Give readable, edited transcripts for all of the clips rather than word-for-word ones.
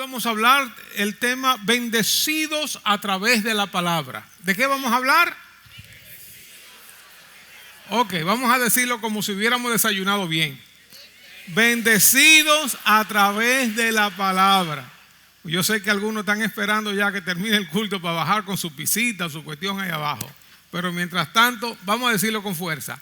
vamos a hablar el tema bendecidos a través de la palabra. ¿De qué vamos a hablar? Ok, vamos a decirlo como si hubiéramos desayunado bien. Bendecidos a través de la palabra. Yo sé que algunos están esperando ya que termine el culto para bajar con su pisita, su cuestión ahí abajo. Pero mientras tanto, vamos a decirlo con fuerza.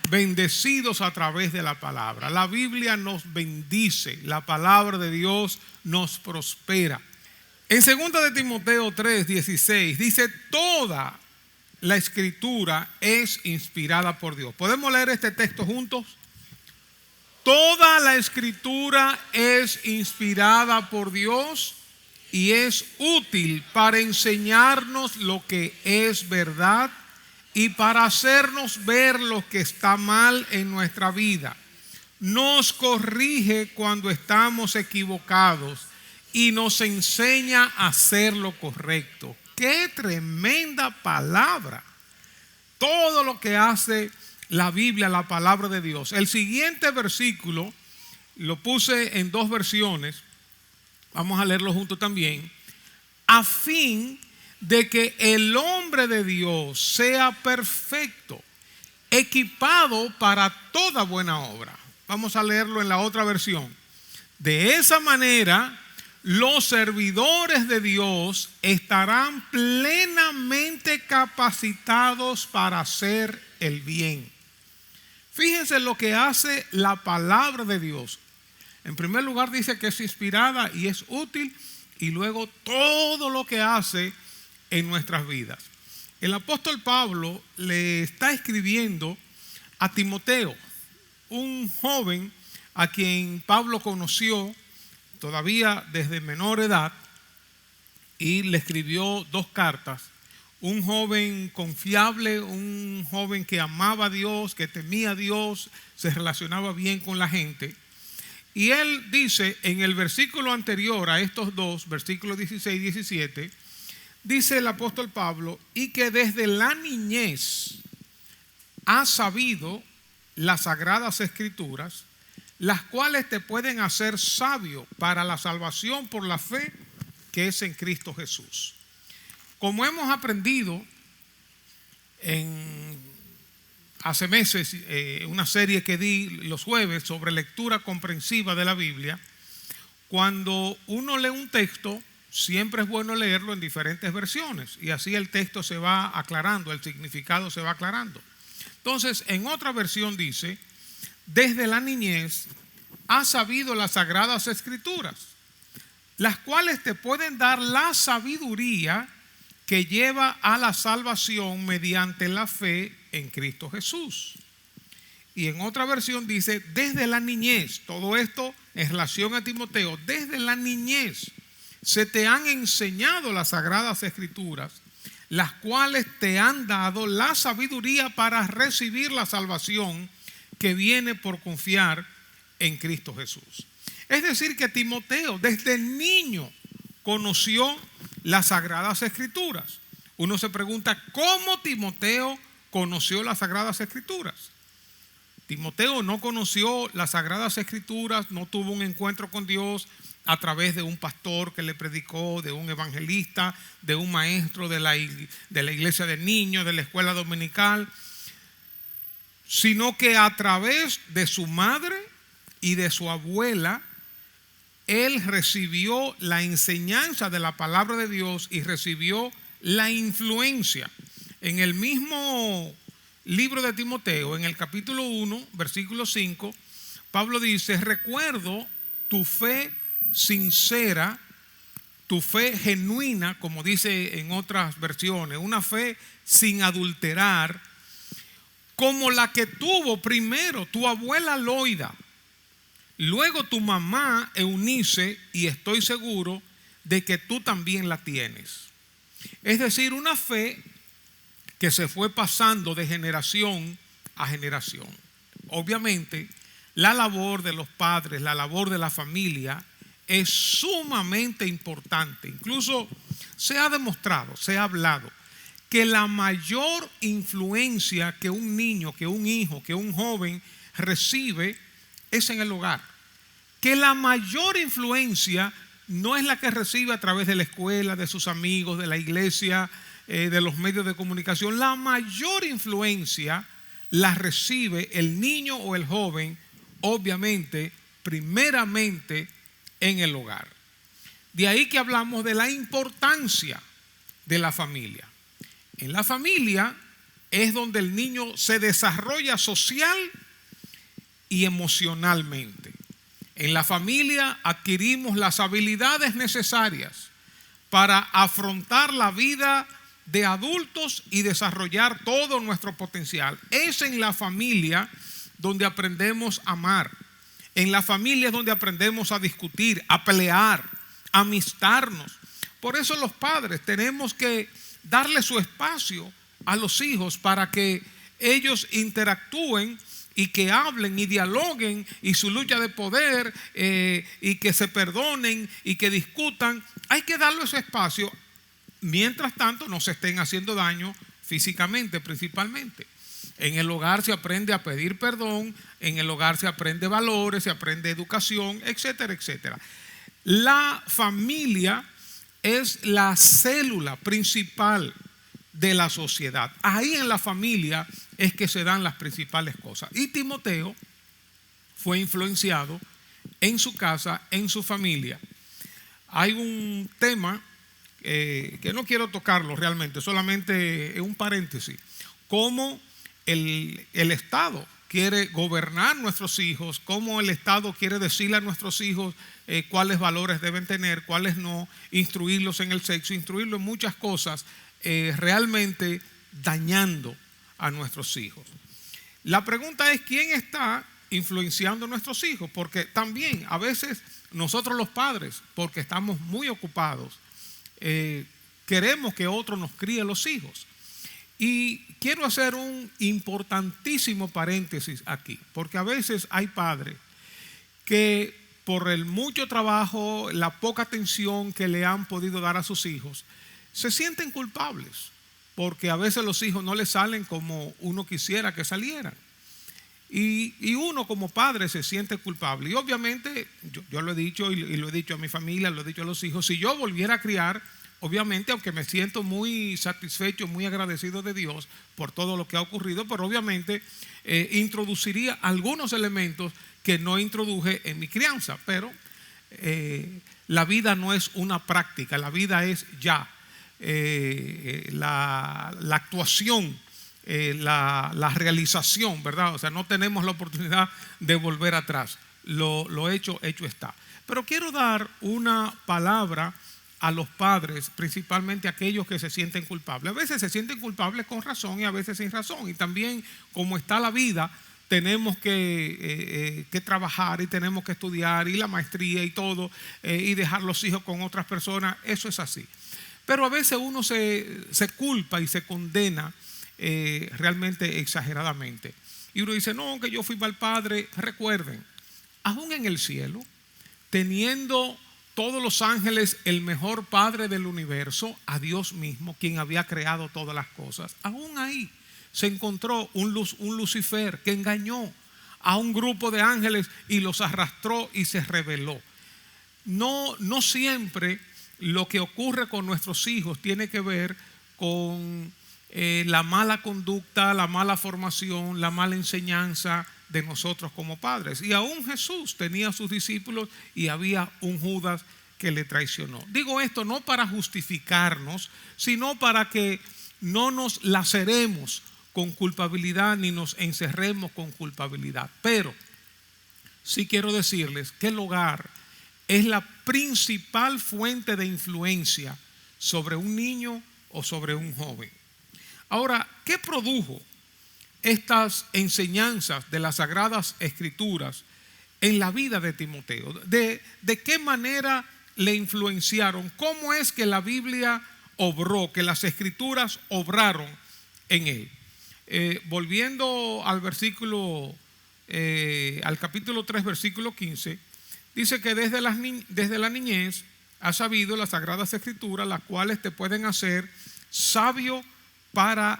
Bendecidos a través de la palabra. La Biblia nos bendice, la palabra de Dios nos prospera. En 2 de Timoteo 3:16 dice: toda la escritura es inspirada por Dios. ¿Podemos leer este texto juntos? Toda la escritura es inspirada por Dios y es útil para enseñarnos lo que es verdad y para hacernos ver lo que está mal en nuestra vida. Nos corrige cuando estamos equivocados y nos enseña a hacer lo correcto. ¡Qué tremenda palabra! Todo lo que hace la Biblia, la palabra de Dios. El siguiente versículo lo puse en dos versiones. Vamos a leerlo juntos también. A fin de que el hombre de Dios sea perfecto, equipado para toda buena obra. Vamos a leerlo en la otra versión. De esa manera, los servidores de Dios estarán plenamente capacitados para hacer el bien. Fíjense lo que hace la palabra de Dios. En primer lugar dice que es inspirada y es útil, y luego todo lo que hace en nuestras vidas. El apóstol Pablo le está escribiendo a Timoteo, un joven a quien Pablo conoció todavía desde menor edad, y le escribió dos cartas. Un joven confiable, un joven que amaba a Dios, que temía a Dios, se relacionaba bien con la gente. Y él dice en el versículo anterior a estos dos, versículos 16 y 17, dice el apóstol Pablo: y que desde la niñez has sabido las sagradas escrituras, las cuales te pueden hacer sabio para la salvación por la fe que es en Cristo Jesús. Como hemos aprendido hace meses, una serie que di los jueves sobre lectura comprensiva de la Biblia, cuando uno lee un texto, siempre es bueno leerlo en diferentes versiones, y así el texto se va aclarando, el significado se va aclarando. Entonces, en otra versión dice: desde la niñez has sabido las sagradas escrituras, las cuales te pueden dar la sabiduría que lleva a la salvación mediante la fe en Cristo Jesús. Y en otra versión dice: desde la niñez. Todo esto en relación a Timoteo. Desde la niñez se te han enseñado las sagradas escrituras, las cuales te han dado la sabiduría para recibir la salvación que viene por confiar en Cristo Jesús. Es decir, que Timoteo desde niño conoció las sagradas escrituras. Uno se pregunta: ¿cómo Timoteo conoció las sagradas escrituras? Timoteo no conoció las sagradas escrituras, no tuvo un encuentro con Dios a través de un pastor que le predicó, de un evangelista, de un maestro de la iglesia de niños, de la escuela dominical, sino que a través de su madre y de su abuela, él recibió la enseñanza de la palabra de Dios y recibió la influencia. En el mismo libro de Timoteo, en el capítulo 1, versículo 5, Pablo dice: recuerdo tu fe sincera, tu fe genuina, como dice en otras versiones, una fe sin adulterar, como la que tuvo primero tu abuela Loida, luego tu mamá Eunice, y estoy seguro de que tú también la tienes. Es decir, una fe que se fue pasando de generación a generación. Obviamente, la labor de los padres, la labor de la familia es sumamente importante. Incluso se ha demostrado, se ha hablado que la mayor influencia que un niño, que un hijo, que un joven recibe es en el hogar. que la mayor influencia no es la que recibe a través de la escuela, de sus amigos, de la iglesia, de los medios de comunicación. La mayor influencia la recibe el niño o el joven, obviamente, primeramente en el hogar. De ahí que hablamos de la importancia de la familia. En la familia es donde el niño se desarrolla social y emocionalmente. En la familia adquirimos las habilidades necesarias para afrontar la vida de adultos y desarrollar todo nuestro potencial. Es en la familia donde aprendemos a amar. En la familia es donde aprendemos a discutir, a pelear, a amistarnos. Por eso los padres tenemos que darle su espacio a los hijos para que ellos interactúen y que hablen y dialoguen, y su lucha de poder, y que se perdonen y que discutan. Hay que darle ese espacio, mientras tanto no se estén haciendo daño físicamente principalmente. En el hogar se aprende a pedir perdón, en el hogar se aprende valores, se aprende educación, etcétera, etcétera. La familia es la célula principal de la sociedad. Ahí en la familia es que se dan las principales cosas. Y Timoteo fue influenciado en su casa, en su familia. Hay un tema que no quiero tocarlo realmente, solamente un paréntesis. Cómo el Estado quiere gobernar nuestros hijos, cómo el Estado quiere decirle a nuestros hijos cuáles valores deben tener, cuáles no, instruirlos en el sexo, instruirlos en muchas cosas, realmente dañando a nuestros hijos. La pregunta es: ¿quién está influenciando a nuestros hijos? Porque también a veces nosotros los padres, porque estamos muy ocupados, queremos que otro nos críe los hijos. Y quiero hacer un importantísimo paréntesis aquí, porque a veces hay padres que por el mucho trabajo, la poca atención que le han podido dar a sus hijos, se sienten culpables, porque a veces los hijos no les salen como uno quisiera que salieran. Y uno como padre se siente culpable. Y obviamente, yo lo he dicho y lo he dicho a mi familia, lo he dicho a los hijos, si yo volviera a criar, obviamente, aunque me siento muy satisfecho, muy agradecido de Dios por todo lo que ha ocurrido, pero obviamente introduciría algunos elementos que no introduje en mi crianza. Pero la vida no es una práctica, la vida es ya. La actuación, la realización, ¿verdad? O sea, no tenemos la oportunidad de volver atrás. Lo hecho está. Pero quiero dar una palabra a los padres, principalmente aquellos que se sienten culpables. A veces se sienten culpables con razón y a veces sin razón. Y también, como está la vida, tenemos que trabajar y tenemos que estudiar y la maestría y todo, y dejar los hijos con otras personas. Eso es así. Pero a veces uno se culpa y se condena realmente exageradamente. Y uno dice: no, que yo fui mal padre. Recuerden, aún en el cielo, teniendo todos los ángeles el mejor padre del universo, a Dios mismo, quien había creado todas las cosas, aún ahí se encontró un Lucifer que engañó a un grupo de ángeles y los arrastró y se rebeló. No siempre lo que ocurre con nuestros hijos tiene que ver con la mala conducta, la mala formación, la mala enseñanza de nosotros como padres. Y aún Jesús tenía a sus discípulos y había un Judas que le traicionó. Digo esto no para justificarnos, sino para que no nos laceremos con culpabilidad ni nos encerremos con culpabilidad. Pero sí quiero decirles que el hogar es la principal fuente de influencia sobre un niño o sobre un joven. Ahora, ¿qué produjo estas enseñanzas de las Sagradas Escrituras en la vida de Timoteo? ¿De qué manera le influenciaron? ¿Cómo es que la Biblia obró, que las Escrituras obraron en él? Volviendo al versículo, al capítulo 3, versículo 15, dice que desde la niñez has sabido las Sagradas Escrituras, las cuales te pueden hacer sabio para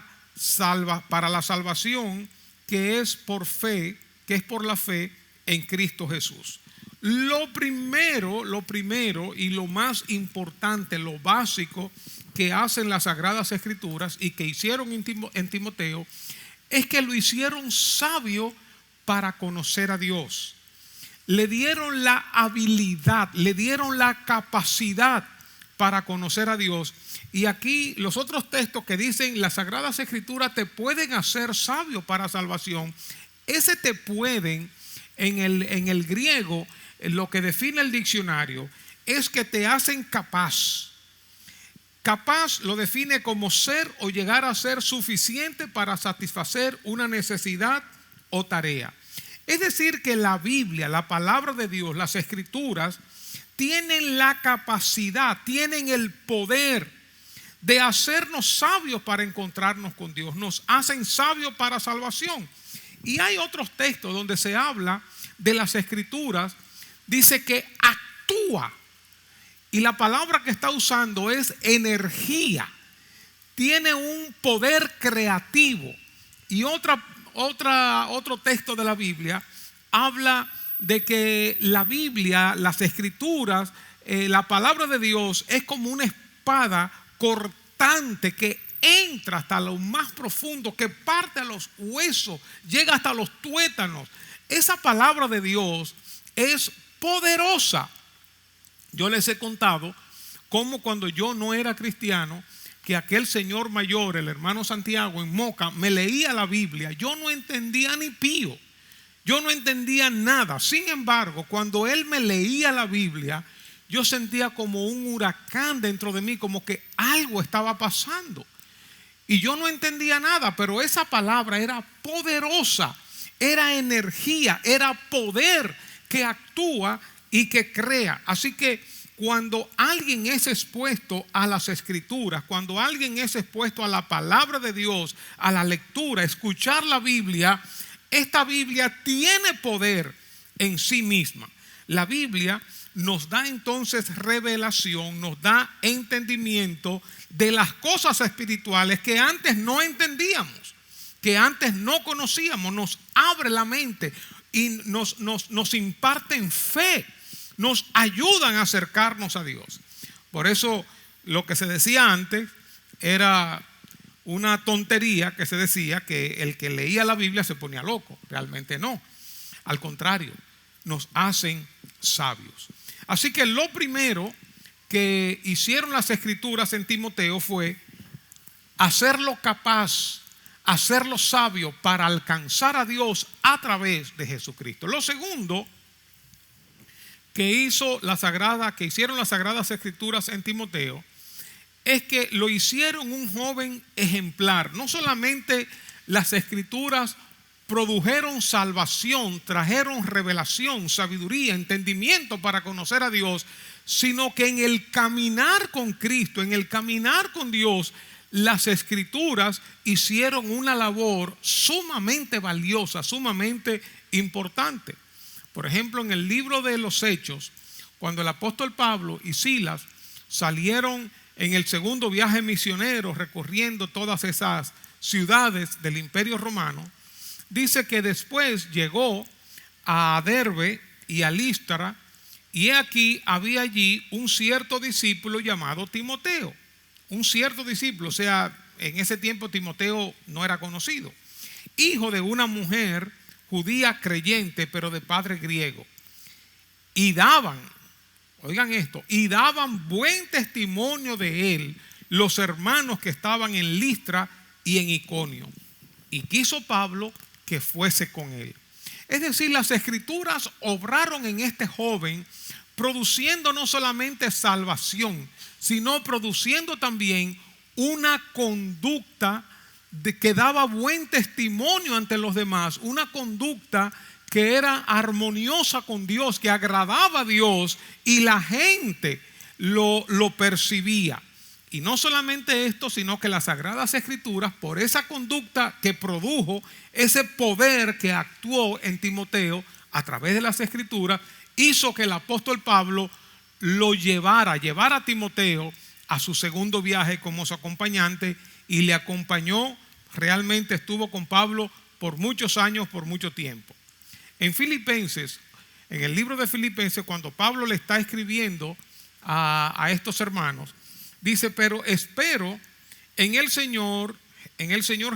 la salvación que es por fe, que es por la fe en Cristo Jesús. Lo primero y lo más importante, lo básico que hacen las Sagradas Escrituras y que hicieron en Timoteo, es que lo hicieron sabio para conocer a Dios. Le dieron la habilidad, le dieron la capacidad para conocer a Dios. Y aquí los otros textos que dicen las Sagradas Escrituras te pueden hacer sabio para salvación. Ese te pueden, en el griego, lo que define el diccionario, es que te hacen capaz. Capaz lo define como ser o llegar a ser suficiente para satisfacer una necesidad o tarea. Es decir, que la Biblia, la palabra de Dios, las Escrituras, tienen la capacidad, tienen el poder de hacernos sabios para encontrarnos con Dios. Nos hacen sabios para salvación. Y hay otros textos donde se habla de las Escrituras, dice que actúa. Y la palabra que está usando es energía. Tiene un poder creativo. Y otro texto de la Biblia habla de que la Biblia, las Escrituras, la palabra de Dios es como una espada cortante que entra hasta lo más profundo, que parte a los huesos, llega hasta los tuétanos. Esa palabra de Dios es poderosa. Yo les he contado cómo cuando yo no era cristiano, que aquel señor mayor, el hermano Santiago en Moca, me leía la Biblia. Yo no entendía ni pío. Yo no entendía nada. Sin embargo, cuando él me leía la Biblia, yo sentía como un huracán dentro de mí, como que algo estaba pasando. Y yo no entendía nada, pero esa palabra era poderosa, era energía, era poder que actúa y que crea. Así que cuando alguien es expuesto a las Escrituras, cuando alguien es expuesto a la palabra de Dios, a la lectura, a escuchar la Biblia, esta Biblia tiene poder en sí misma. La Biblia nos da entonces revelación, nos da entendimiento de las cosas espirituales que antes no entendíamos, que antes no conocíamos. Nos abre la mente y nos imparten fe, nos ayudan a acercarnos a Dios. Por eso lo que se decía antes era una tontería, que se decía que el que leía la Biblia se ponía loco. Realmente no. Al contrario, nos hacen sabios. Así que lo primero que hicieron las Escrituras en Timoteo fue hacerlo capaz, hacerlo sabio para alcanzar a Dios a través de Jesucristo. Lo segundo que hicieron las Sagradas Escrituras en Timoteo es que lo hicieron un joven ejemplar. No solamente las Escrituras produjeron salvación, trajeron revelación, sabiduría, entendimiento para conocer a Dios, sino que en el caminar con Cristo, en el caminar con Dios, las Escrituras hicieron una labor sumamente valiosa, sumamente importante. Por ejemplo, en el libro de los Hechos, cuando el apóstol Pablo y Silas salieron en el segundo viaje misionero recorriendo todas esas ciudades del Imperio Romano, dice que después llegó a Derbe y a Listra, y aquí había allí un cierto discípulo llamado Timoteo. Un cierto discípulo, o sea, en ese tiempo Timoteo no era conocido. Hijo de una mujer judía creyente, pero de padre griego. Y daban, oigan esto, y daban buen testimonio de él los hermanos que estaban en Listra y en Iconio. Y quiso Pablo que fuese con él. Es decir, las Escrituras obraron en este joven, produciendo no solamente salvación, sino produciendo también una conducta que daba buen testimonio ante los demás, una conducta que era armoniosa con Dios, que agradaba a Dios, y la gente lo percibía. Y no solamente esto, sino que las Sagradas Escrituras, por esa conducta que produjo, ese poder que actuó en Timoteo a través de las Escrituras, hizo que el apóstol Pablo lo llevara a Timoteo a su segundo viaje como su acompañante, y le acompañó. Realmente estuvo con Pablo por muchos años, por mucho tiempo. En Filipenses, en el libro de Filipenses, cuando Pablo le está escribiendo a estos hermanos, dice: pero espero en el Señor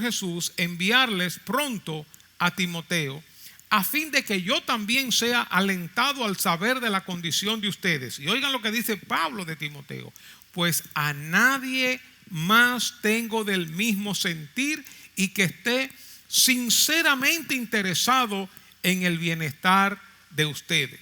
Jesús enviarles pronto a Timoteo, a fin de que yo también sea alentado al saber de la condición de ustedes. Y oigan lo que dice Pablo de Timoteo: pues a nadie más tengo del mismo sentir, y que esté sinceramente interesado en el bienestar de ustedes.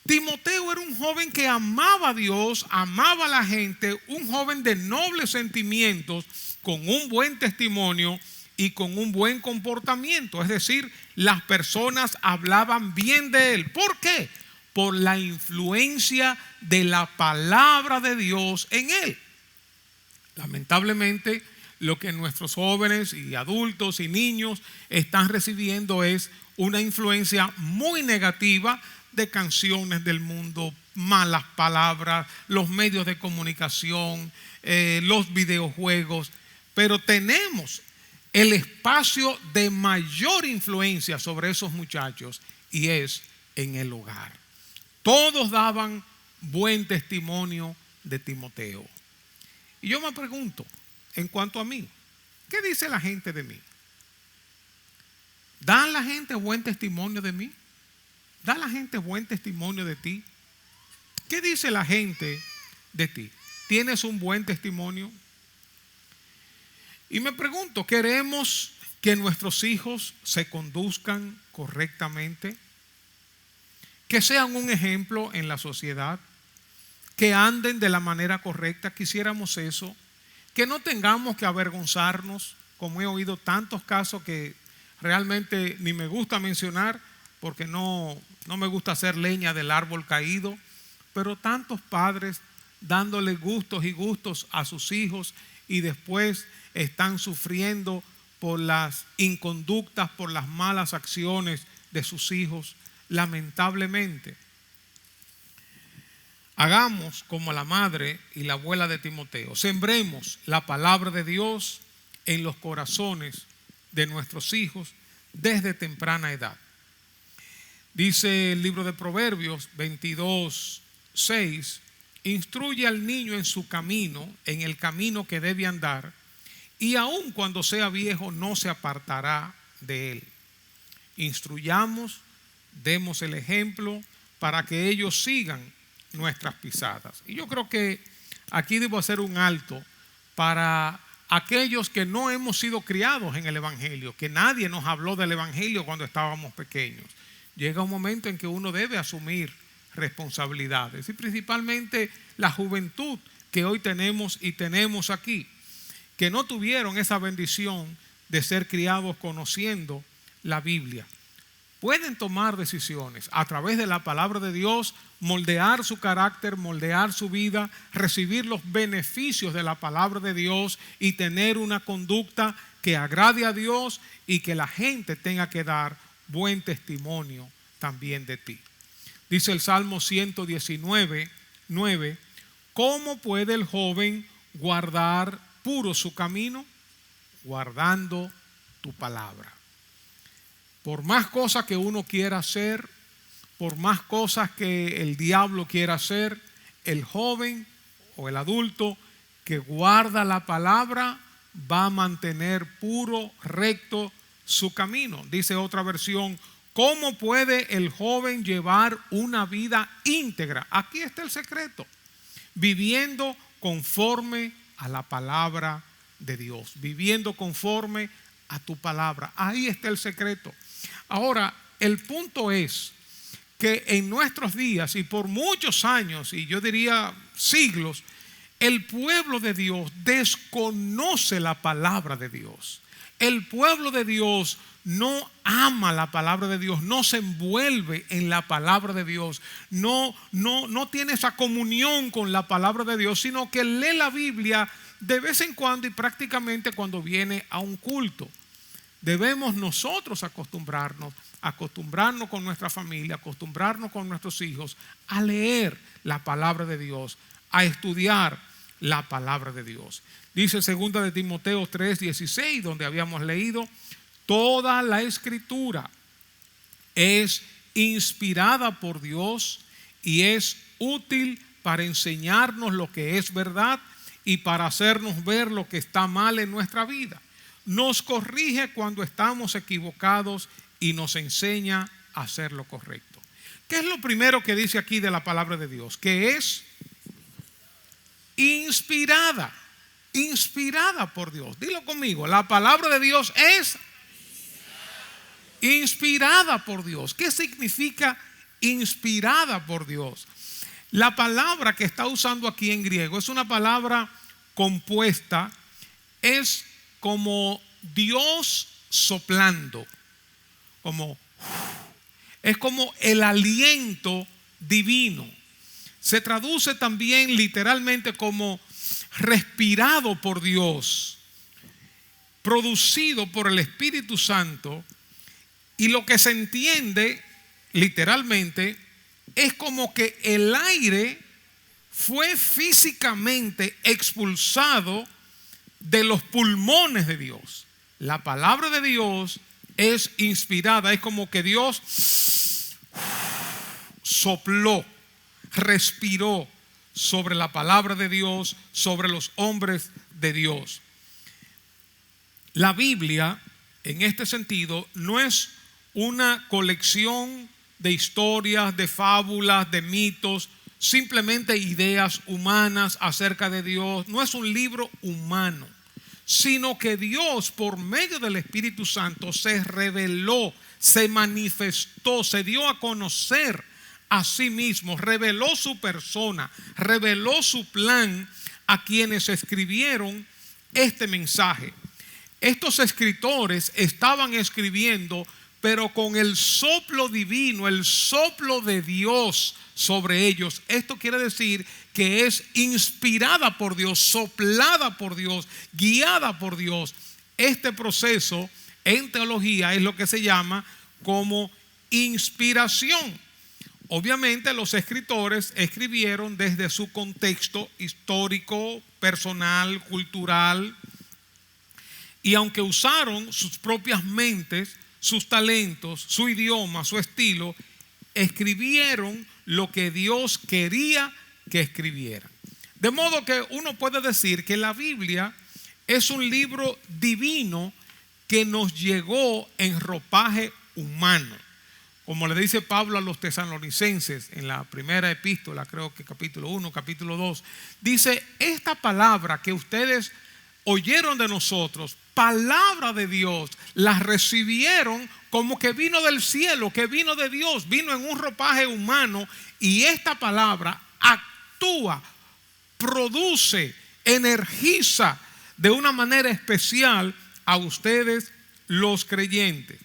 Timoteo era un joven que amaba a Dios, amaba a la gente, un joven de nobles sentimientos, con un buen testimonio y con un buen comportamiento. Es decir, las personas hablaban bien de él. ¿Por qué? Por la influencia de la palabra de Dios en él. Lamentablemente, lo que nuestros jóvenes y adultos y niños están recibiendo es una influencia muy negativa de canciones del mundo, malas palabras, los medios de comunicación, los videojuegos. Pero tenemos el espacio de mayor influencia sobre esos muchachos, y es en el hogar. Todos daban buen testimonio de Timoteo. Y yo me pregunto, en cuanto a mí, ¿qué dice la gente de mí? ¿Dan la gente buen testimonio de mí? ¿Da la gente buen testimonio de ti? ¿Qué dice la gente de ti? ¿Tienes un buen testimonio? Y me pregunto, ¿queremos que nuestros hijos se conduzcan correctamente? ¿Que sean un ejemplo en la sociedad? ¿Que anden de la manera correcta? ¿Quisiéramos eso? Que no tengamos que avergonzarnos, como he oído tantos casos que realmente ni me gusta mencionar, porque no me gusta hacer leña del árbol caído, pero tantos padres dándole gustos y gustos a sus hijos, y después están sufriendo por las inconductas, por las malas acciones de sus hijos, lamentablemente. Hagamos como la madre y la abuela de Timoteo. Sembremos la palabra de Dios en los corazones de nuestros hijos desde temprana edad. Dice el libro de Proverbios 22:6: instruye al niño en su camino, en el camino que debe andar, y aun cuando sea viejo no se apartará de él. Instruyamos, demos el ejemplo para que ellos sigan nuestras pisadas. Y yo creo que aquí debo hacer un alto para aquellos que no hemos sido criados en el Evangelio, que nadie nos habló del Evangelio cuando estábamos pequeños. Llega un momento en que uno debe asumir responsabilidades, y principalmente la juventud que hoy tenemos aquí, que no tuvieron esa bendición de ser criados conociendo la Biblia. Pueden tomar decisiones a través de la palabra de Dios, moldear su carácter, moldear su vida, recibir los beneficios de la palabra de Dios y tener una conducta que agrade a Dios, y que la gente tenga que dar buen testimonio también de ti. Dice el Salmo 119:9: ¿cómo puede el joven guardar puro su camino? Guardando tu palabra. Por más cosas que uno quiera hacer, por más cosas que el diablo quiera hacer, el joven o el adulto que guarda la palabra va a mantener puro, recto su camino. Dice otra versión: ¿cómo puede el joven llevar una vida íntegra? Aquí está el secreto: viviendo conforme a la palabra de Dios, viviendo conforme a tu palabra. Ahí está el secreto. Ahora, el punto es que en nuestros días y por muchos años, y yo diría siglos, el pueblo de Dios desconoce la palabra de Dios. El pueblo de Dios no ama la palabra de Dios, no se envuelve en la palabra de Dios, no tiene esa comunión con la palabra de Dios, sino que lee la Biblia de vez en cuando y prácticamente cuando viene a un culto. Debemos nosotros acostumbrarnos con nuestra familia, acostumbrarnos con nuestros hijos a leer la palabra de Dios, a estudiar la palabra de Dios. Dice 2 de Timoteo 3:16, donde habíamos leído: toda la escritura es inspirada por Dios y es útil para enseñarnos lo que es verdad y para hacernos ver lo que está mal en nuestra vida. Nos corrige cuando estamos equivocados y nos enseña a hacer lo correcto. ¿Qué es lo primero que dice aquí de la palabra de Dios? Que es inspirada. Inspirada por Dios. Dilo conmigo, la palabra de Dios es inspirada por Dios. ¿Qué significa inspirada por Dios? La palabra que está usando aquí en griego es una palabra compuesta, es como Dios soplando, es como el aliento divino. Se traduce también literalmente como respirado por Dios, producido por el Espíritu Santo, y lo que se entiende literalmente es como que el aire fue físicamente expulsado de los pulmones de Dios. La palabra de Dios es inspirada, es como que Dios sopló, respiró sobre la palabra de Dios, sobre los hombres de Dios. La Biblia, en este sentido, no es una colección de historias, de fábulas, de mitos, simplemente ideas humanas acerca de Dios. No es un libro humano, sino que Dios, por medio del Espíritu Santo, se reveló, se manifestó, se dio a conocer a sí mismo, reveló su persona, reveló su plan a quienes escribieron este mensaje. Estos escritores estaban escribiendo, pero con el soplo divino, el soplo de Dios sobre ellos. Esto quiere decir que es inspirada por Dios, soplada por Dios, guiada por Dios. Este proceso en teología es lo que se llama como inspiración. Obviamente los escritores escribieron desde su contexto histórico, personal, cultural, y aunque usaron sus propias mentes, sus talentos, su idioma, su estilo, escribieron lo que Dios quería que escribieran. De modo que uno puede decir que la Biblia es un libro divino que nos llegó en ropaje humano. Como le dice Pablo a los tesalonicenses en la primera epístola, creo que capítulo 1, capítulo 2, dice: esta palabra que ustedes oyeron de nosotros, palabra de Dios, la recibieron como que vino del cielo, que vino de Dios, vino en un ropaje humano, y esta palabra actúa, produce, energiza de una manera especial a ustedes los creyentes.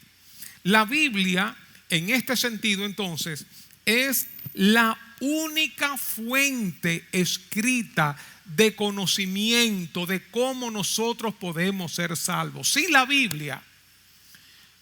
La Biblia, en este sentido, entonces, es la única fuente escrita de conocimiento de cómo nosotros podemos ser salvos. Sin la Biblia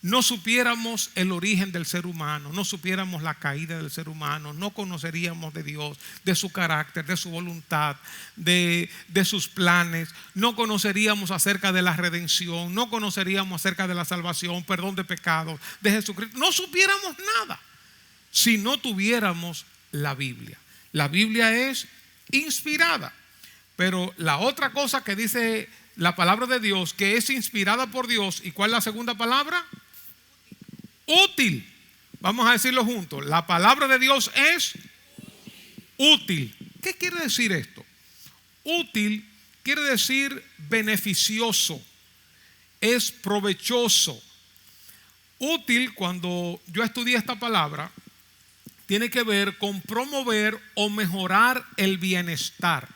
no supiéramos el origen del ser humano, no supiéramos la caída del ser humano, no conoceríamos de Dios, de su carácter, de su voluntad, de sus planes, no conoceríamos acerca de la redención, no conoceríamos acerca de la salvación, perdón de pecados, de Jesucristo. No supiéramos nada si no tuviéramos la Biblia. La Biblia es inspirada. Pero la otra cosa que dice la palabra de Dios, que es inspirada por Dios, ¿y cuál es la segunda palabra? Útil. Vamos a decirlo juntos. La palabra de Dios es útil. ¿Qué quiere decir esto? Útil quiere decir beneficioso, es provechoso. Útil, cuando yo estudié esta palabra, tiene que ver con promover o mejorar el bienestar.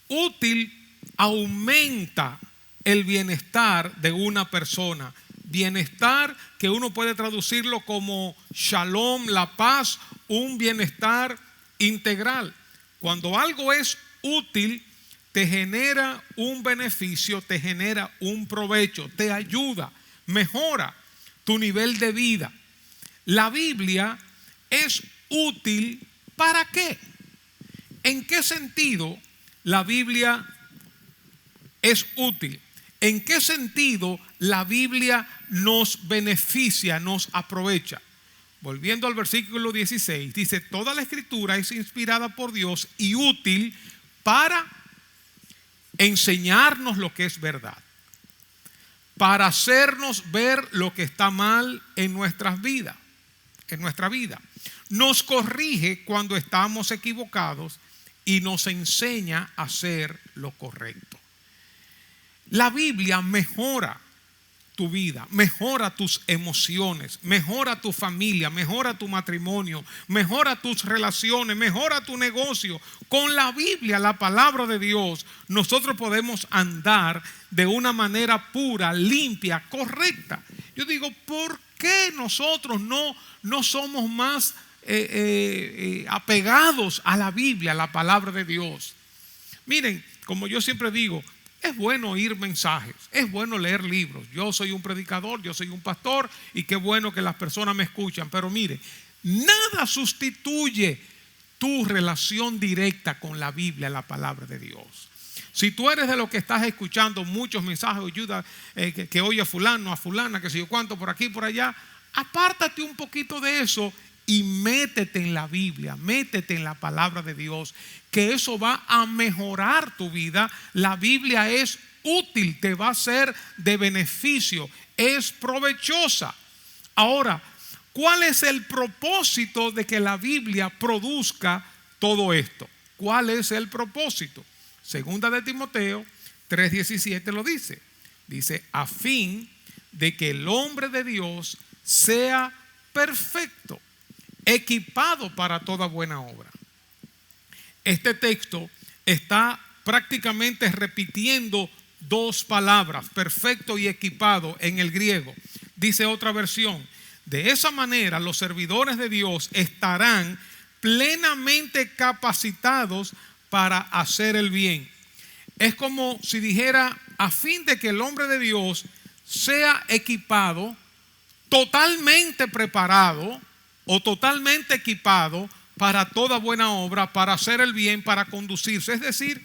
Útil aumenta el bienestar de una persona. Bienestar que uno puede traducirlo como shalom, la paz, un bienestar integral. Cuando algo es útil, te genera un beneficio, te genera un provecho, te ayuda, mejora tu nivel de vida. La Biblia es útil ¿para qué? ¿En qué sentido la Biblia es útil? ¿En qué sentido la Biblia nos beneficia, nos aprovecha? volviendo al versículo 16, dice: toda la escritura es inspirada por Dios y útil para enseñarnos lo que es verdad, para hacernos ver lo que está mal en nuestras vidas, en nuestra vida. Nos corrige cuando estamos equivocados y nos enseña a hacer lo correcto. La Biblia mejora tu vida, mejora tus emociones, mejora tu familia, mejora tu matrimonio, mejora tus relaciones, mejora tu negocio. Con la Biblia, la palabra de Dios, nosotros podemos andar de una manera pura, limpia, correcta. Yo digo, ¿por qué nosotros no somos más apegados a la Biblia, a la palabra de Dios? Miren, como yo siempre digo, es bueno oír mensajes, es bueno leer libros. Yo soy un predicador, yo soy un pastor y qué bueno que las personas me escuchan. Pero mire, nada sustituye tu relación directa con la Biblia, la palabra de Dios. Si tú eres de los que estás escuchando muchos mensajes, ayuda, que oye a fulano, a fulana, que sé yo cuánto, por aquí, por allá, apártate un poquito de eso y métete en la Biblia, métete en la palabra de Dios, que eso va a mejorar tu vida. La Biblia es útil, te va a ser de beneficio, es provechosa. Ahora, ¿cuál es el propósito de que la Biblia produzca todo esto? ¿Cuál es el propósito? Segunda de Timoteo 3:17 lo dice. Dice, a fin de que el hombre de Dios sea perfecto, equipado para toda buena obra. Este texto está prácticamente repitiendo dos palabras, perfecto y equipado, en el griego. Dice otra versión: de esa manera los servidores de Dios estarán plenamente capacitados para hacer el bien. Es como si dijera, a fin de que el hombre de Dios sea equipado, totalmente preparado o totalmente equipado para toda buena obra, para hacer el bien, para conducirse. Es decir,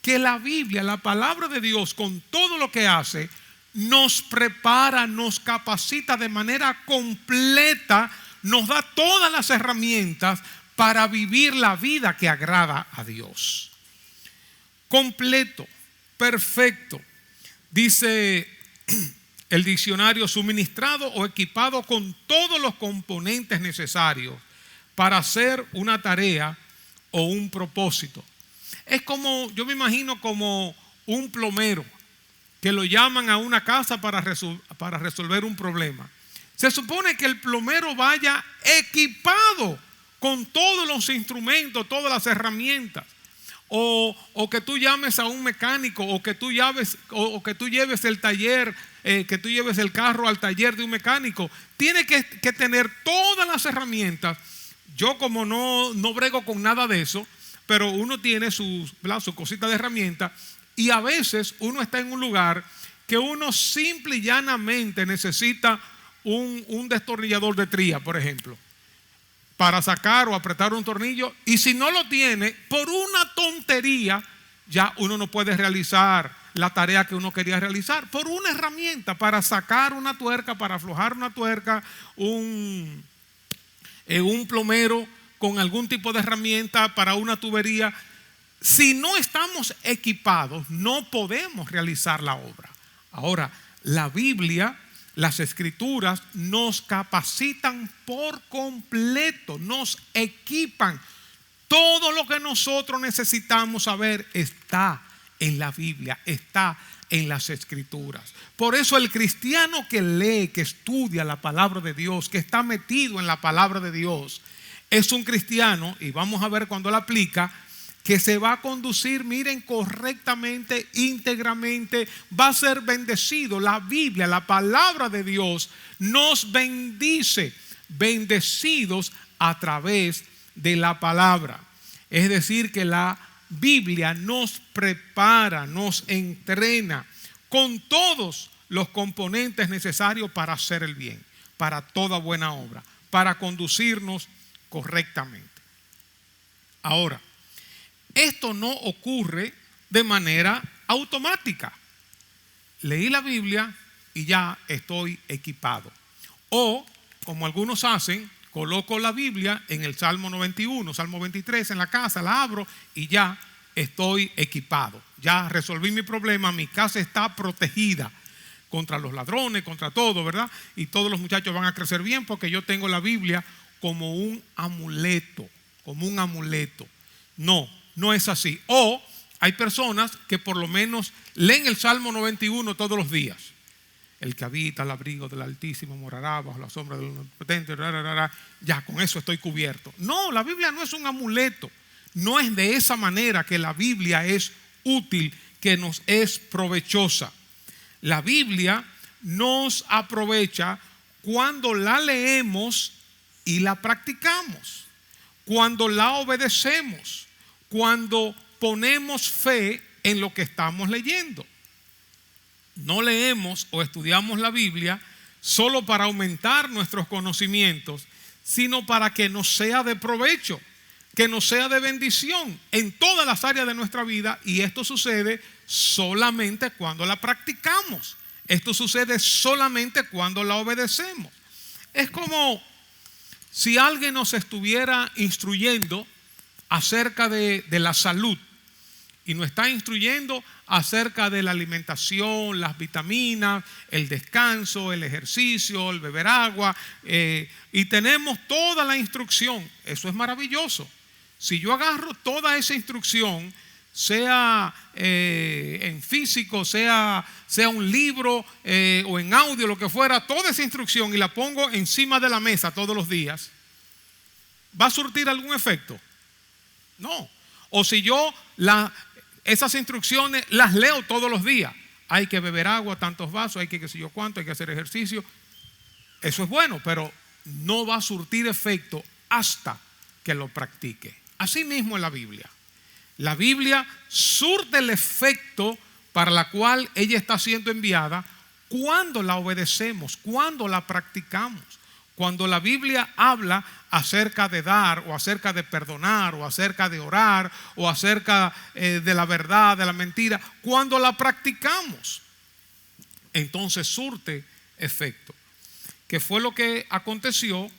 que la Biblia, la palabra de Dios, con todo lo que hace, nos prepara, nos capacita de manera completa, nos da todas las herramientas para vivir la vida que agrada a Dios. Completo, perfecto, dice el diccionario, suministrado o equipado con todos los componentes necesarios para hacer una tarea o un propósito. Es como, yo me imagino como un plomero que lo llaman a una casa para resolver un problema. Se supone que el plomero vaya equipado con todos los instrumentos, todas las herramientas. O que tú llames a un mecánico, o que tú lleves el taller, que tú lleves el carro al taller de un mecánico. Tiene que tener todas las herramientas. Yo, como no brego con nada de eso, pero uno tiene su cosita de herramientas, y a veces uno está en un lugar que uno simple y llanamente necesita un destornillador de tría, por ejemplo, para sacar o apretar un tornillo, y si no lo tiene, por una tontería, ya uno no puede realizar la tarea que uno quería realizar. Por una herramienta para sacar una tuerca, para aflojar una tuerca, un plomero con algún tipo de herramienta para una tubería. Si no estamos equipados, no podemos realizar la obra. Ahora, la Biblia, las escrituras nos capacitan por completo, nos equipan. Todo lo que nosotros necesitamos saber está en la Biblia, está en las escrituras. Por eso el cristiano que lee, que estudia la palabra de Dios, que está metido en la palabra de Dios, es un cristiano, y vamos a ver cuando la aplica, que se va a conducir, miren, correctamente, íntegramente, va a ser bendecido. La Biblia, la palabra de Dios, nos bendice, bendecidos a través de la palabra. Es decir, que la Biblia nos prepara, nos entrena con todos los componentes necesarios para hacer el bien, para toda buena obra, para conducirnos correctamente. Ahora, esto no ocurre de manera automática. Leí la Biblia y ya estoy equipado. O, como algunos hacen, Coloco la Biblia en el Salmo 91, Salmo 23 en la casa, la abro y ya estoy equipado. Ya resolví mi problema, mi casa está protegida contra los ladrones, contra todo, ¿verdad? Y todos los muchachos van a crecer bien porque yo tengo la Biblia como un amuleto, como un amuleto. No, no es así. O hay personas que por lo menos leen el Salmo 91 todos los días. El que habita al abrigo del Altísimo morará bajo la sombra del Omnipotente. Ya, con eso estoy cubierto. No, la Biblia no es un amuleto. No es de esa manera que la Biblia es útil, que nos es provechosa. La Biblia nos aprovecha cuando la leemos y la practicamos, cuando la obedecemos, cuando ponemos fe en lo que estamos leyendo. No leemos o estudiamos la Biblia solo para aumentar nuestros conocimientos, sino para que nos sea de provecho, que nos sea de bendición en todas las áreas de nuestra vida. Y esto sucede solamente cuando la practicamos. Esto sucede solamente cuando la obedecemos. Es como si alguien nos estuviera instruyendo acerca de la salud y nos está instruyendo acerca de la alimentación, las vitaminas, el descanso, el ejercicio, el beber agua, y tenemos toda la instrucción. Eso es maravilloso. Si yo agarro toda esa instrucción, sea en físico, sea un libro o en audio, lo que fuera, toda esa instrucción y la pongo encima de la mesa todos los días, ¿va a surtir algún efecto? No. O si yo esas instrucciones las leo todos los días, hay que beber agua, tantos vasos, hay que qué sé yo cuánto, hay que hacer ejercicio, eso es bueno, pero no va a surtir efecto hasta que lo practique. Así mismo en la Biblia. La Biblia surte el efecto para la cual ella está siendo enviada cuando la obedecemos, cuando la practicamos. Cuando la Biblia habla acerca de dar o acerca de perdonar o acerca de orar o acerca de la verdad, de la mentira, cuando la practicamos, entonces surte efecto. Que fue lo que aconteció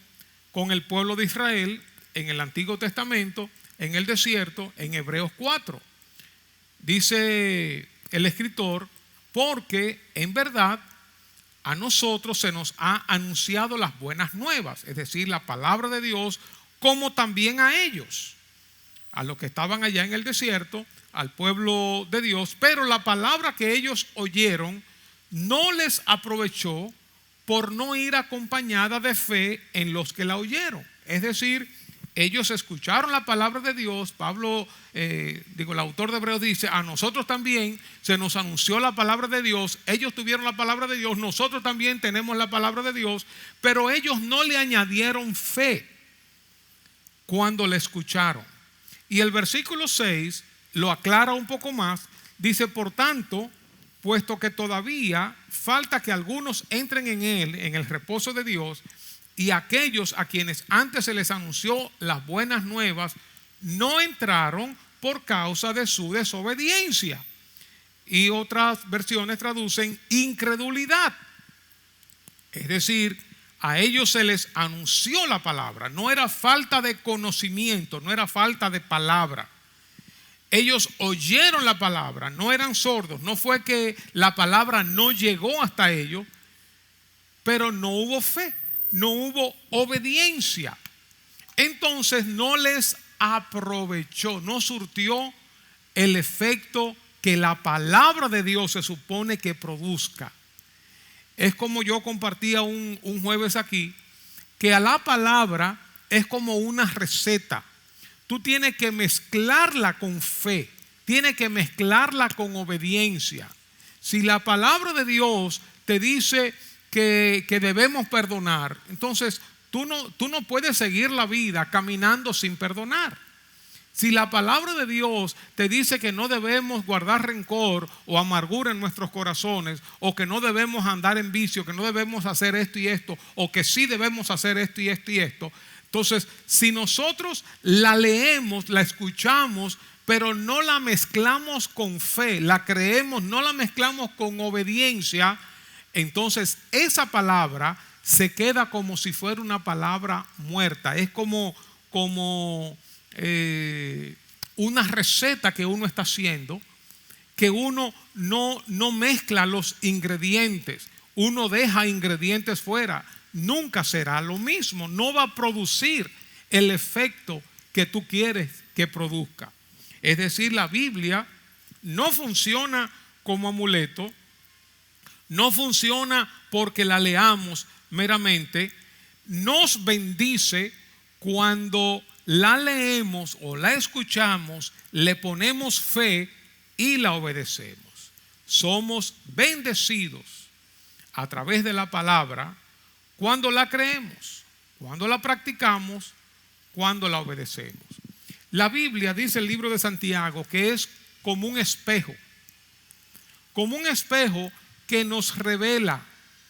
con el pueblo de Israel en el Antiguo Testamento, en el desierto, en Hebreos 4. Dice el escritor, porque en verdad a nosotros se nos ha anunciado las buenas nuevas, es decir, la palabra de Dios, como también a ellos, a los que estaban allá en el desierto, al pueblo de Dios, pero la palabra que ellos oyeron no les aprovechó por no ir acompañada de fe en los que la oyeron. Es decir, ellos escucharon la palabra de Dios. Pablo, el autor de Hebreos dice, a nosotros también se nos anunció la palabra de Dios, ellos tuvieron la palabra de Dios, nosotros también tenemos la palabra de Dios, pero ellos no le añadieron fe cuando la escucharon. Y el versículo 6 lo aclara un poco más, dice, por tanto, puesto que todavía falta que algunos entren en él, en el reposo de Dios, y aquellos a quienes antes se les anunció las buenas nuevas no entraron por causa de su desobediencia. Y otras versiones traducen incredulidad. Es decir, a ellos se les anunció la palabra. No era falta de conocimiento, no era falta de palabra. Ellos oyeron la palabra, no eran sordos. No fue que la palabra no llegó hasta ellos, pero no hubo fe. No hubo obediencia. Entonces no les aprovechó, no surtió el efecto que la palabra de Dios se supone que produzca. Es como yo compartía un jueves aquí, que a la palabra es como una receta. Tú tienes que mezclarla con fe, tienes que mezclarla con obediencia. Si la palabra de Dios te dice que debemos perdonar, entonces tú no puedes seguir la vida caminando sin perdonar. Si la palabra de Dios te dice que no debemos guardar rencor o amargura en nuestros corazones, o que no debemos andar en vicio, que no debemos hacer esto y esto, o que sí debemos hacer esto y esto y esto, entonces si nosotros la leemos, la escuchamos, pero no la mezclamos con fe, la creemos, no la mezclamos con obediencia, entonces esa palabra se queda como si fuera una palabra muerta. Es como una receta que uno está haciendo, que uno no mezcla los ingredientes, uno deja ingredientes fuera. Nunca será lo mismo, no va a producir el efecto que tú quieres que produzca. Es decir, la Biblia no funciona como amuleto, no funciona porque la leamos meramente, nos bendice cuando la leemos o la escuchamos, le ponemos fe y la obedecemos. Somos bendecidos a través de la palabra cuando la creemos, cuando la practicamos, cuando la obedecemos. La Biblia, dice el libro de Santiago, que es como un espejo que nos revela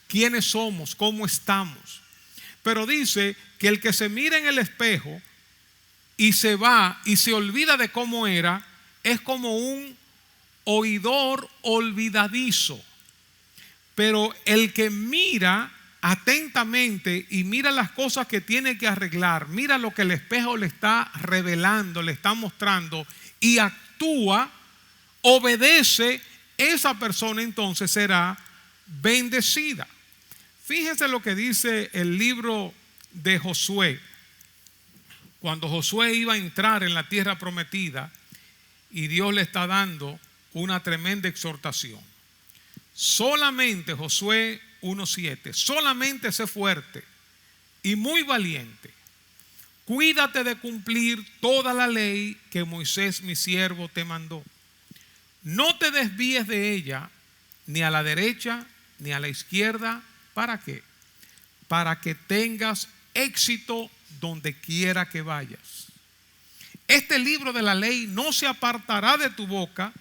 quiénes somos, cómo estamos. Pero dice que el que se mira en el espejo y se va y se olvida de cómo era, es como un oidor olvidadizo. Pero el que mira atentamente y mira las cosas que tiene que arreglar, mira lo que el espejo le está revelando, le está mostrando y actúa, obedece, esa persona entonces será bendecida. Fíjense lo que dice el libro de Josué. Cuando Josué iba a entrar en la tierra prometida y Dios le está dando una tremenda exhortación. Solamente, Josué 1:7, solamente sé fuerte y muy valiente. Cuídate de cumplir toda la ley que Moisés mi siervo te mandó. No te desvíes de ella ni a la derecha ni a la izquierda. ¿Para qué? Para que tengas éxito donde quiera que vayas. Este libro de la ley no se apartará de tu boca,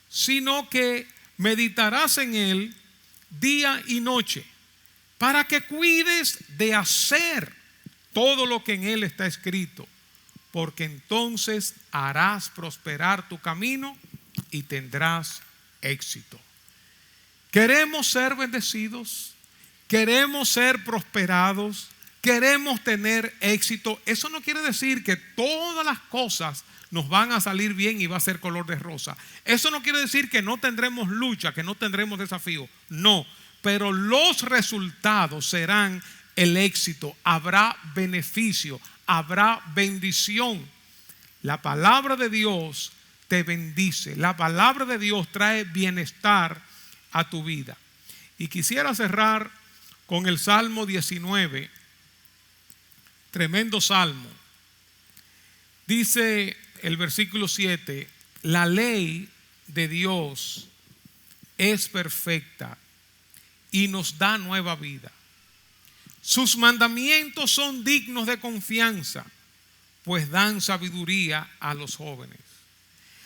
sino que meditarás en él día y noche, para que cuides de hacer todo lo que en él está escrito, porque entonces harás prosperar tu camino y tendrás éxito. Queremos ser bendecidos, queremos ser prosperados, queremos tener éxito. Eso no quiere decir que todas las cosas nos van a salir bien y va a ser color de rosa. Eso no quiere decir que no tendremos lucha, que no tendremos desafío. No, pero los resultados serán el éxito. Habrá beneficio, habrá bendición. La palabra de Dios te bendice. La palabra de Dios trae bienestar a tu vida. Y quisiera cerrar con el Salmo 19. Tremendo salmo. Dice el versículo 7, la ley de Dios es perfecta y nos da nueva vida. Sus mandamientos son dignos de confianza, pues dan sabiduría a los jóvenes.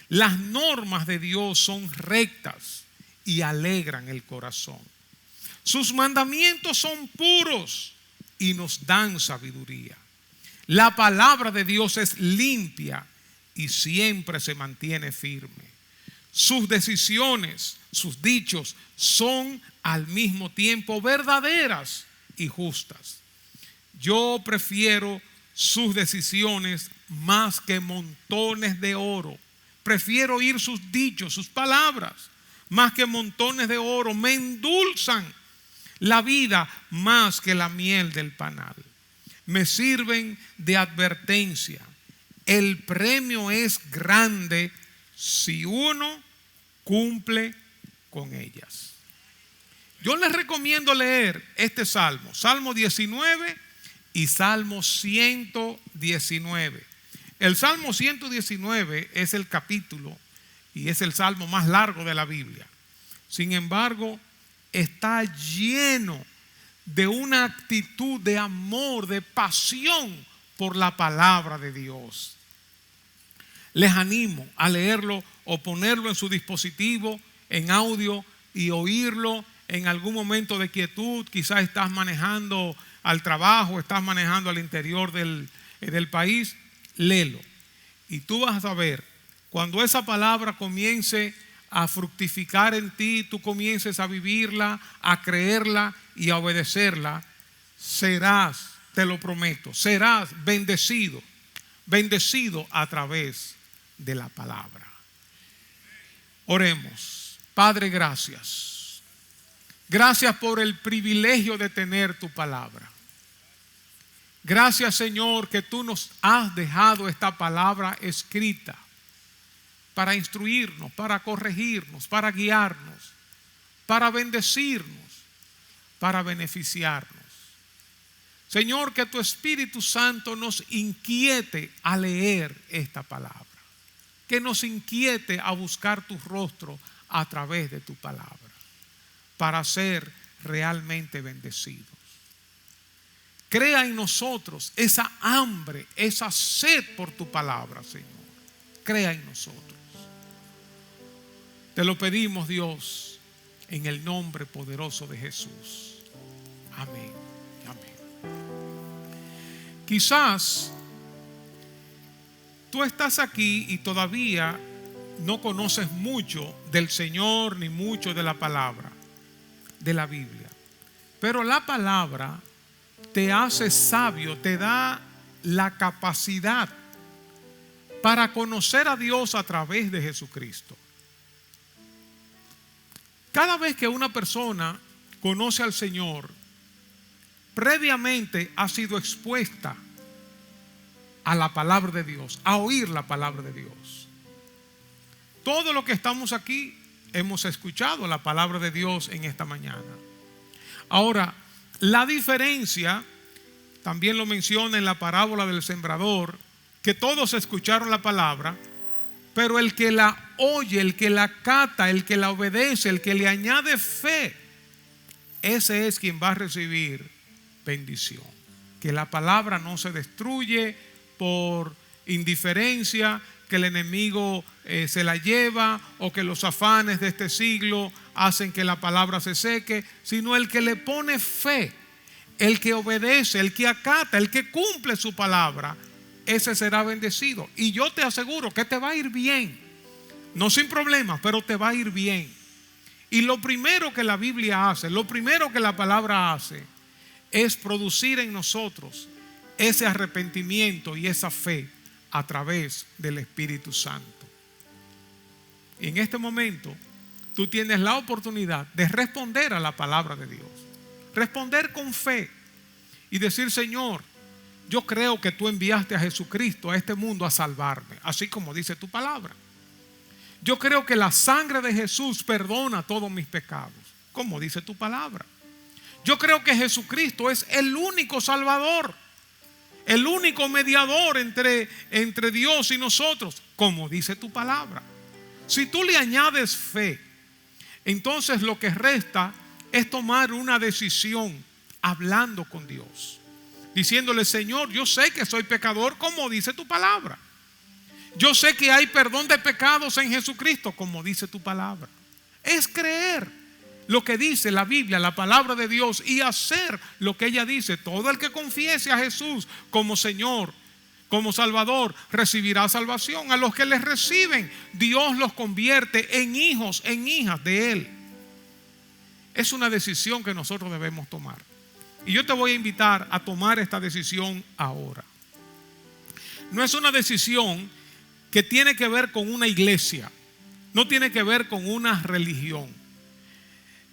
Las normas de Dios son rectas y alegran el corazón. Sus mandamientos son puros y nos dan sabiduría. La palabra de Dios es limpia y siempre se mantiene firme. Sus decisiones, sus dichos son al mismo tiempo verdaderas y justas. Yo prefiero sus decisiones más que montones de oro. Prefiero oír sus dichos, sus palabras, más que montones de oro. Me endulzan la vida más que la miel del panal. Me sirven de advertencia. El premio es grande si uno cumple con ellas. Yo les recomiendo leer este salmo, Salmo 19 y Salmo 119. El Salmo 119 es el capítulo y es el salmo más largo de la Biblia. Sin embargo, está lleno de una actitud de amor, de pasión por la palabra de Dios. Les animo a leerlo o ponerlo en su dispositivo, en audio, y oírlo en algún momento de quietud. Quizás estás manejando al trabajo, estás manejando al interior del país. Léelo y tú vas a ver, cuando esa palabra comience a fructificar en ti, tú comiences a vivirla, a creerla y a obedecerla, serás, te lo prometo, serás bendecido, bendecido a través de la palabra. Oremos. Padre, gracias. Gracias por el privilegio de tener tu palabra. Gracias, Señor, que tú nos has dejado esta palabra escrita para instruirnos, para corregirnos, para guiarnos, para bendecirnos, para beneficiarnos. Señor, que tu Espíritu Santo nos inquiete a leer esta palabra, que nos inquiete a buscar tu rostro a través de tu palabra, para ser realmente bendecidos. Crea en nosotros esa hambre, esa sed por tu palabra, Señor. Crea en nosotros. Te lo pedimos, Dios, en el nombre poderoso de Jesús. Amén. Amén. Quizás tú estás aquí y todavía no conoces mucho del Señor ni mucho de la palabra, de la Biblia. Pero la palabra te hace sabio, te da la capacidad para conocer a Dios a través de Jesucristo. Cada vez que una persona conoce al Señor, previamente ha sido expuesta a la palabra de Dios, a oír la palabra de Dios. Todo lo que estamos aquí hemos escuchado la palabra de Dios en esta mañana. Ahora, la diferencia, también lo menciona en la parábola del sembrador, que todos escucharon la palabra, pero el que la oye, el que la cata, el que la obedece, el que le añade fe, ese es quien va a recibir bendición. Que la palabra no se destruye por indiferencia, que el enemigo se la lleva, o que los afanes de este siglo hacen que la palabra se seque, sino el que le pone fe, el que obedece, el que acata, el que cumple su palabra, ese será bendecido. Y yo te aseguro que te va a ir bien, no sin problemas, pero te va a ir bien. Y lo primero que la Biblia hace, lo primero que la palabra hace, es producir en nosotros ese arrepentimiento y esa fe a través del Espíritu Santo. Y en este momento tú tienes la oportunidad de responder a la palabra de Dios, responder con fe y decir: Señor, yo creo que tú enviaste a Jesucristo a este mundo a salvarme, así como dice tu palabra. Yo creo que la sangre de Jesús perdona todos mis pecados, como dice tu palabra. Yo creo que Jesucristo es el único Salvador, el único mediador entre Dios y nosotros, como dice tu palabra. Si tú le añades fe, entonces lo que resta es tomar una decisión hablando con Dios, diciéndole: Señor, yo sé que soy pecador, como dice tu palabra. Yo sé que hay perdón de pecados en Jesucristo, como dice tu palabra. Es creer lo que dice la Biblia, la palabra de Dios, y hacer lo que ella dice. Todo el que confiese a Jesús como Señor, como Salvador, recibirá salvación. A los que les reciben, Dios los convierte en hijos, en hijas de Él. Es una decisión que nosotros debemos tomar. Y yo te voy a invitar a tomar esta decisión ahora. No es una decisión que tiene que ver con una iglesia, no tiene que ver con una religión.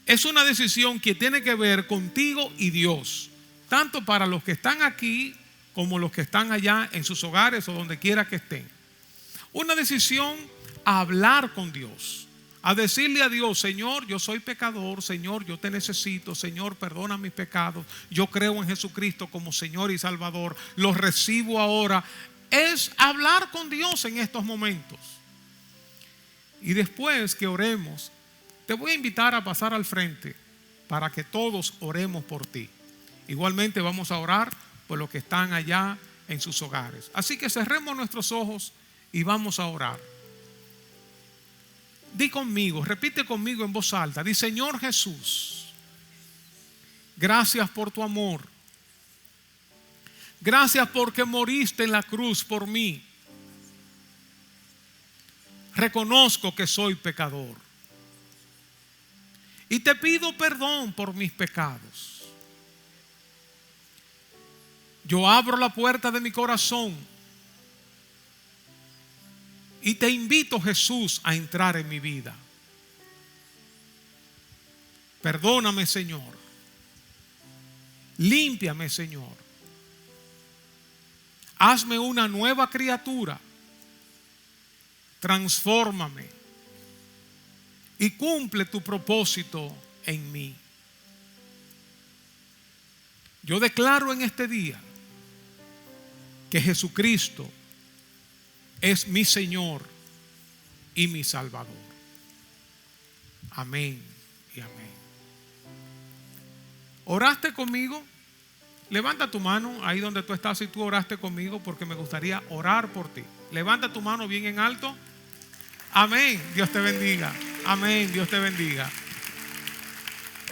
Es una decisión que tiene que ver contigo y Dios, tanto para los que están aquí como los que están allá en sus hogares o donde quiera que estén. Una decisión a hablar con Dios, a decirle a Dios: Señor, yo soy pecador, Señor, yo te necesito, Señor, perdona mis pecados, yo creo en Jesucristo como Señor y Salvador, los recibo ahora. Es hablar con Dios en estos momentos. Y después que oremos, te voy a invitar a pasar al frente para que todos oremos por ti. Igualmente vamos a orar por los que están allá en sus hogares. Así que cerremos nuestros ojos y vamos a orar. Di conmigo, repite conmigo en voz alta. Di: Señor Jesús, gracias por tu amor. Gracias porque moriste en la cruz por mí. Reconozco que soy pecador y te pido perdón por mis pecados. Yo abro la puerta de mi corazón y te invito, Jesús, a entrar en mi vida. Perdóname, Señor. Límpiame, Señor. Hazme una nueva criatura. Transfórmame y cumple tu propósito en mí. Yo declaro en este día que Jesucristo es mi Señor y mi Salvador. Amén y amén. ¿Oraste conmigo? Levanta tu mano ahí donde tú estás si tú oraste conmigo, porque me gustaría orar por ti. Levanta tu mano bien en alto. Amén. Dios te bendiga. Amén. Dios te bendiga.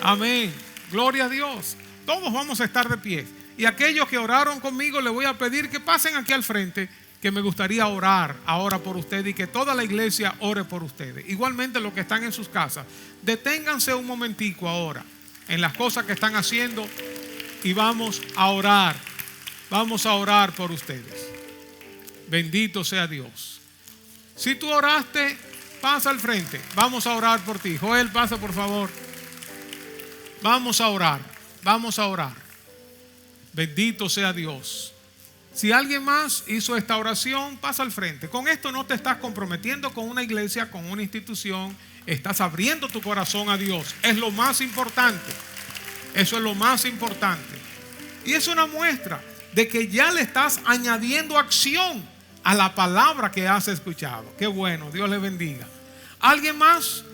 Amén. Gloria a Dios. Todos vamos a estar de pie. Y aquellos que oraron conmigo, les voy a pedir que pasen aquí al frente, que me gustaría orar ahora por ustedes y que toda la iglesia ore por ustedes. Igualmente los que están en sus casas, deténganse un momentico ahora en las cosas que están haciendo y vamos a orar. Vamos a orar por ustedes. Bendito sea Dios. Si tú oraste, pasa al frente. Vamos a orar por ti. Joel, pasa por favor. Vamos a orar. Vamos a orar. Bendito sea Dios. Si alguien más hizo esta oración, pasa al frente. Con esto no te estás comprometiendo con una iglesia, con una institución. Estás abriendo tu corazón a Dios. Es lo más importante. Eso es lo más importante. Y es una muestra de que ya le estás añadiendo acción a la palabra que has escuchado. Qué bueno, Dios le bendiga. ¿Alguien más?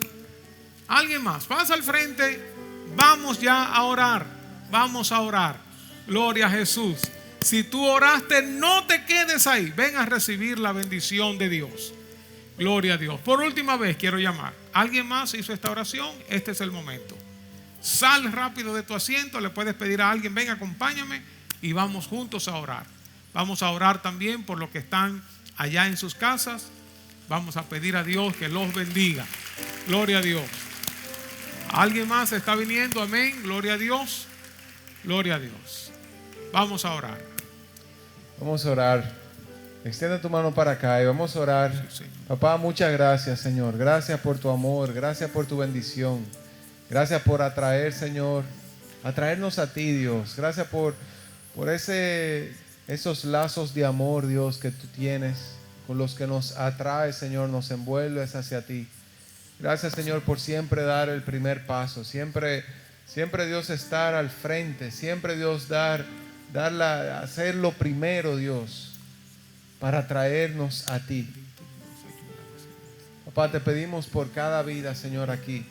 ¿Alguien más? Pasa al frente. Vamos ya a orar. Vamos a orar. Gloria a Jesús. Si tú oraste, no te quedes ahí. Ven a recibir la bendición de Dios. Gloria a Dios. Por última vez quiero llamar. ¿Alguien más hizo esta oración? Este es el momento. Sal rápido de tu asiento. Le puedes pedir a alguien, ven, acompáñame y vamos juntos a orar. Vamos a orar también por los que están allá en sus casas. Vamos a pedir a Dios que los bendiga. Gloria a Dios. ¿Alguien más está viniendo? Amén. Gloria a Dios. Gloria a Dios. Vamos a orar. Vamos a orar. Extiende tu mano para acá y vamos a orar. Sí, Papá, muchas gracias, Señor. Gracias por tu amor. Gracias por tu bendición. Gracias por atraer, Señor. Atraernos a ti, Dios. Gracias por esos lazos de amor, Dios, que tú tienes, con los que nos atraes, Señor, nos envuelves hacia ti. Gracias, Señor, por siempre dar el primer paso. Siempre, Dios, estar al frente. Siempre, Dios, hacer lo primero, Dios, para traernos a ti. Papá, te pedimos por cada vida, Señor, aquí.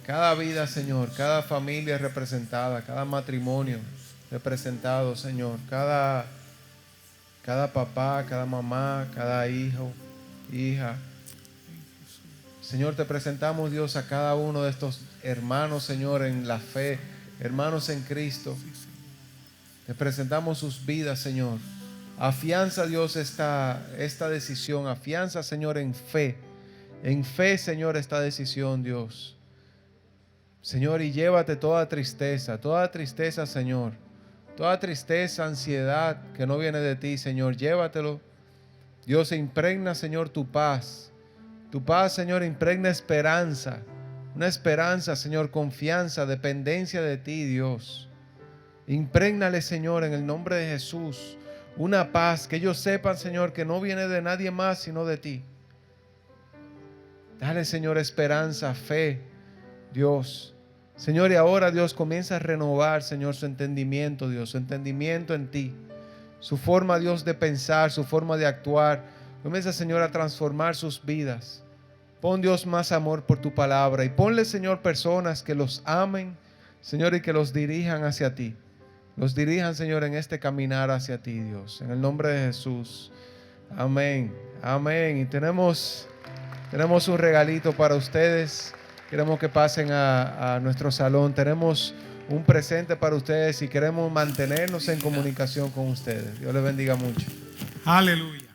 Cada vida, Señor, cada familia representada, cada matrimonio representado, Señor. Cada papá, cada mamá, cada hijo, hija. Señor, te presentamos, Dios, a cada uno de estos hermanos, Señor, en la fe, hermanos en Cristo. Te presentamos sus vidas, Señor. Afianza, Dios, esta decisión. Afianza, Señor, en fe. En fe, Señor, esta decisión, Dios. Señor, y llévate toda tristeza, Señor. Toda tristeza, ansiedad que no viene de ti, Señor. Llévatelo. Dios, impregna, Señor, tu paz. Tu paz, Señor, impregna esperanza. Una esperanza, Señor, confianza, dependencia de ti, Dios. Imprégnale, Señor, en el nombre de Jesús, una paz que ellos sepan, Señor, que no viene de nadie más sino de ti. Dale, Señor, esperanza, fe, Dios. Señor, y ahora, Dios, comienza a renovar, Señor, su entendimiento, Dios, su entendimiento en ti. Su forma, Dios, de pensar, su forma de actuar. Comienza, Señor, a transformar sus vidas. Pon, Dios, más amor por tu palabra. Y ponle, Señor, personas que los amen, Señor, y que los dirijan hacia ti. Los dirijan, Señor, en este caminar hacia ti, Dios. En el nombre de Jesús. Amén. Amén. Y tenemos un regalito para ustedes. Queremos que pasen a nuestro salón. Tenemos un presente para ustedes y queremos mantenernos en comunicación con ustedes. Dios les bendiga mucho. Aleluya.